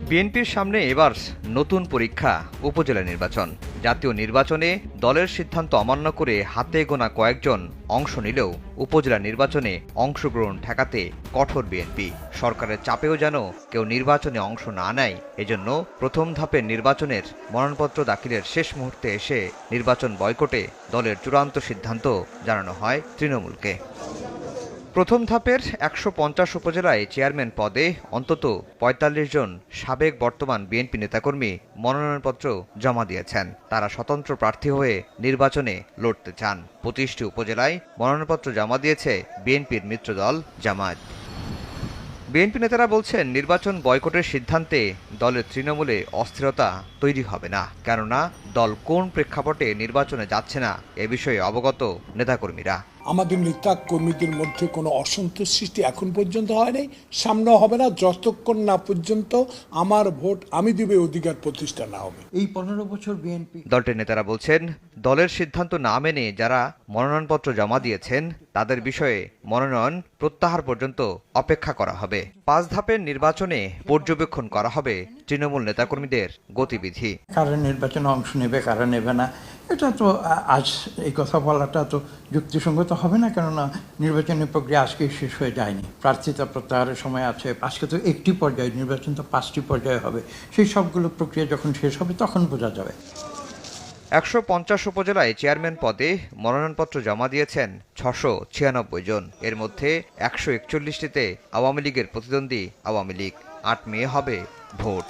বিএনপির সামনে এবার নতুন পরীক্ষা উপজেলা নির্বাচন। জাতীয় নির্বাচনে দলের সিদ্ধান্ত অমান্য করে হাতে গোনা কয়েকজন অংশ নিলেও উপজেলা নির্বাচনে অংশগ্রহণ ঠেকাতে কঠোর বিএনপি। সরকারের চাপেও যেন কেউ নির্বাচনে অংশ না নেয়, এজন্য প্রথম ধাপের নির্বাচনের মনোনয়নপত্র দাখিলের শেষ মুহূর্তে এসে নির্বাচন বয়কটে দলের চূড়ান্ত সিদ্ধান্ত জানানো হয় তৃণমূলকে। প্রথম ধাপের ১৫০ উপজেলায় চেয়ারম্যান পদে অন্তত ৪৫ জন সাবেক বর্তমান বিএনপি নেতাকর্মী মনোনয়নপত্র জমা দিয়েছেন। তারা স্বতন্ত্র প্রার্থী হয়ে নির্বাচনে লড়তে চান। ২৫টি উপজেলায় মনোনয়নপত্র জমা দিয়েছে বিএনপির মিত্রদল জামায়াত। বিএনপি নেতারা বলছেন, নির্বাচন বয়কটের সিদ্ধান্তে দলের তৃণমূলে অস্থিরতা তৈরি হবে না, কেননা দল কোন প্রেক্ষাপটে নির্বাচনে যাচ্ছে না এ বিষয়ে অবগত নেতাকর্মীরা। আমাদের নেতা কর্মীদের মধ্যে কোনো অসন্তোষ সৃষ্টি এখন পর্যন্ত হয় নাই, সামনে হবে না যতক্ষণ না পর্যন্ত আমার ভোট আমি দেবে অধিকার প্রতিষ্ঠা না হবে। এই ১৫ বছর বিএনপি দলটির নেতারা বলছেন, দলের সিদ্ধান্ত না মেনে যারা মনোনয়নপত্র জমা দিয়েছেন তাদের বিষয়ে মনোনয়ন প্রত্যাহার পর্যন্ত অপেক্ষা করা হবে। ৫ ধাপের নির্বাচনে পর্যবেক্ষণ করা হবে তৃণমূল নেতাকর্মীদের গতিবিধি। কারা নির্বাচনে অংশ নেবে, কারা নেবে না, এটা তো আজ এই কথা বলাটা তো যুক্তিসঙ্গত হবে না, কেননা নির্বাচনী প্রক্রিয়া আজকেই শেষ হয়ে যায়নি। প্রার্থিতা প্রত্যাহারের সময় আছে, আজকে তো একটি পর্যায়ে, নির্বাচন তো ৫টি পর্যায়ে হবে। সেই সবগুলো প্রক্রিয়া যখন শেষ হবে তখন বোঝা যাবে। ১৫০ উপজেলায় চেয়ারম্যান পদে মনোনয়নপত্র জমা দিয়েছেন ৬৯৬ জন। এর মধ্যে ১৪১টিতে আওয়ামী লীগের প্রতিদ্বন্দ্বী আওয়ামী লীগ। ৮ মে হবে ভোট।